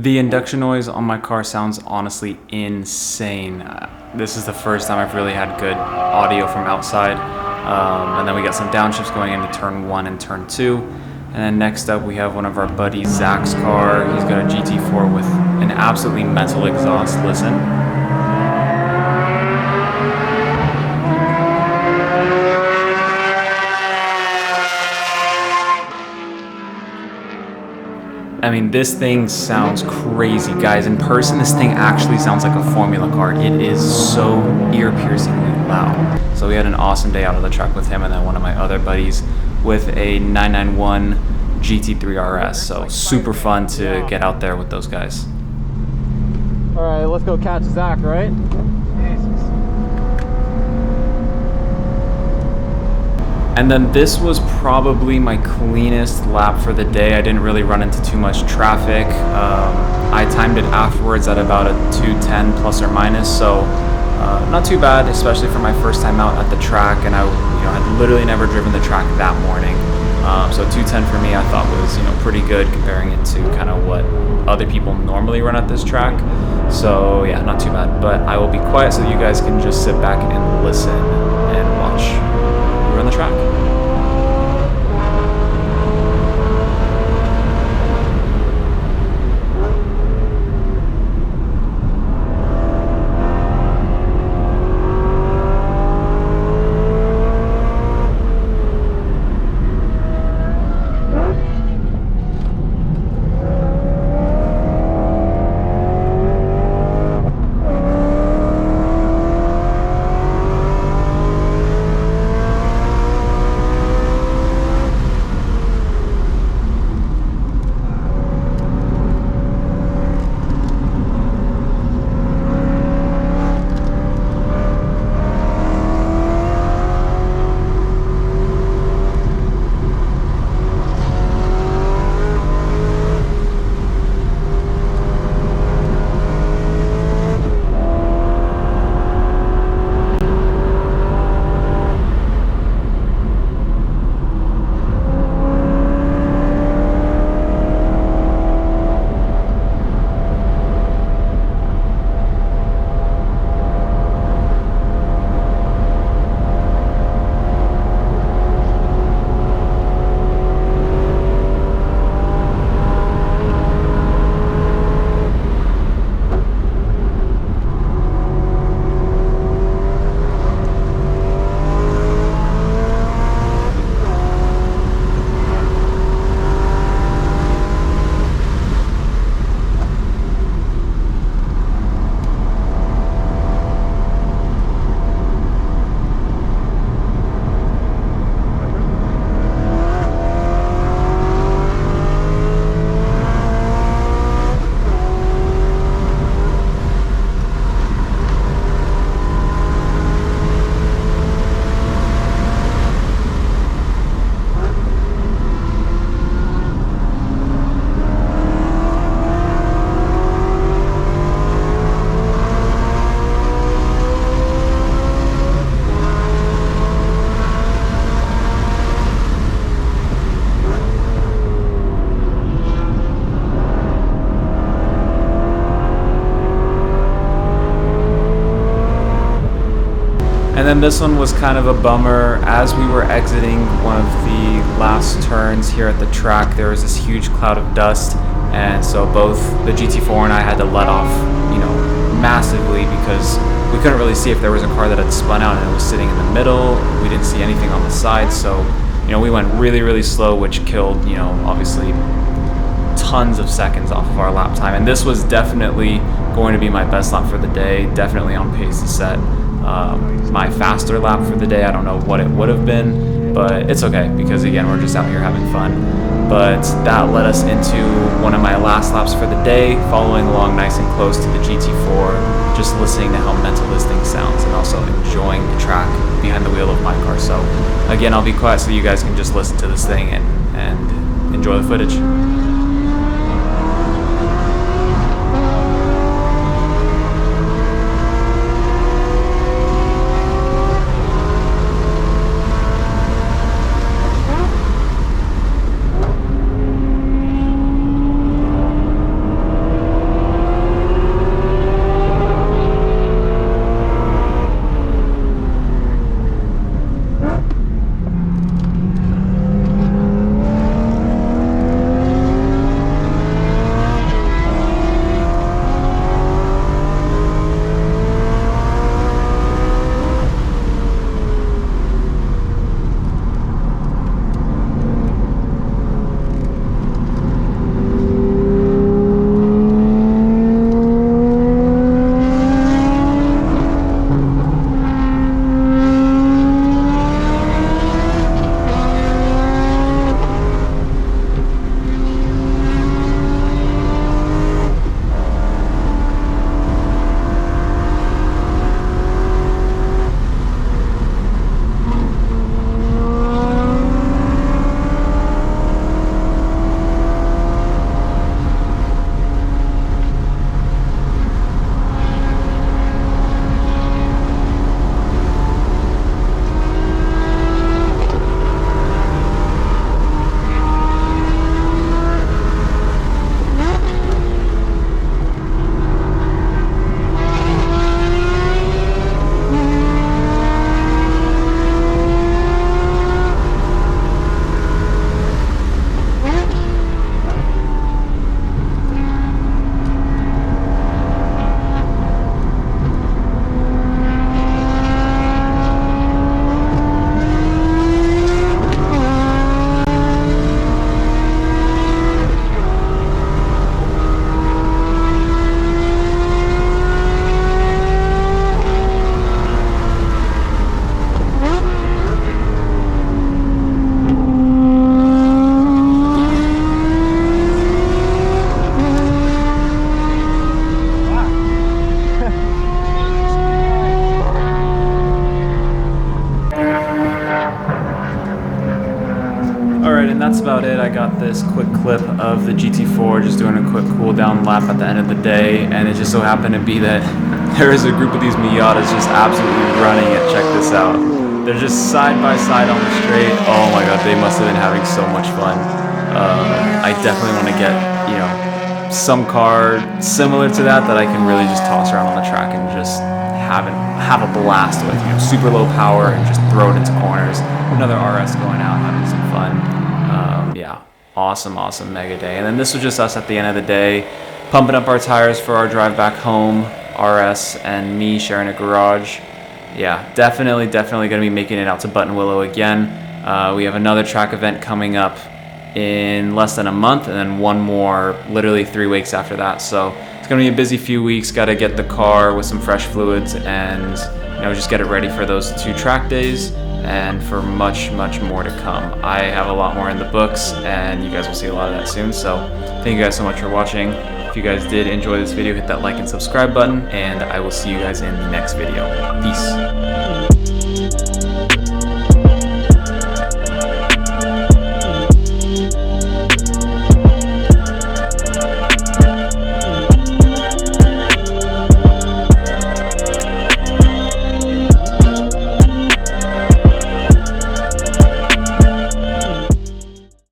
The induction noise on my car sounds honestly insane. This is the first time I've really had good audio from outside. And then we got some downshifts going into turn 1 and turn 2. And then next up we have one of our buddies, Zach's car. He's got a GT4 with an absolutely mental exhaust. Listen. I mean, this thing sounds crazy, guys. In person, this thing actually sounds like a Formula car. It is so ear-piercingly loud. So we had an awesome day out of the truck with him, and then one of my other buddies with a 991 GT3 RS. So super fun to get out there with those guys. All right, let's go catch Zach, right? And then this was probably my cleanest lap for the day. I didn't really run into too much traffic. I timed it afterwards at about a 2:10 plus or minus, so not too bad, especially for my first time out at the track. And I had literally never driven the track that morning. So 2:10 for me, I thought was pretty good comparing it to kind of what other people normally run at this track. So yeah, not too bad. But I will be quiet so you guys can just sit back and listen and watch me run the track. And then this one was kind of a bummer. As we were exiting one of the last turns here at the track, there was this huge cloud of dust, and so both the GT4 and I had to let off, massively, because we couldn't really see if there was a car that had spun out and it was sitting in the middle. We didn't see anything on the side, so we went really, really slow, which killed, obviously tons of seconds off of our lap time. And this was definitely going to be my best lap for the day, definitely on pace to set my faster lap for the day. I don't know what it would have been, but it's okay, because again, we're just out here having fun. But that led us into one of my last laps for the day, following along nice and close to the GT4, just listening to how mental this thing sounds and also enjoying the track behind the wheel of my car. So again, I'll be quiet so you guys can just listen to this thing and enjoy the footage. and that's about it. I got this quick clip of the GT4 just doing a quick cool down lap at the end of the day, and it just so happened to be that there is a group of these Miatas just absolutely running it. Check this out. They're just side by side on the straight. Oh my god, they must have been having so much fun. I definitely want to get, you know, some car similar to that I can really just toss around on the track and just have a blast with, you know, super low power and just throw it into corners. Another RS going out, having some fun. Yeah, awesome mega day. And then this was just us at the end of the day, pumping up our tires for our drive back home. RS and me sharing a garage. Yeah, definitely going to be making it out to Buttonwillow again. We have another track event coming up in less than a month, and then one more literally 3 weeks after that. So it's going to be a busy few weeks. Got to get the car with some fresh fluids and, you know, just get it ready for those 2 track days and for much more to come. I have a lot more in the books, and you guys will see a lot of that soon. So thank you guys so much for watching. If you guys did enjoy this video, hit that like and subscribe button, and I will see you guys in the next video. Peace.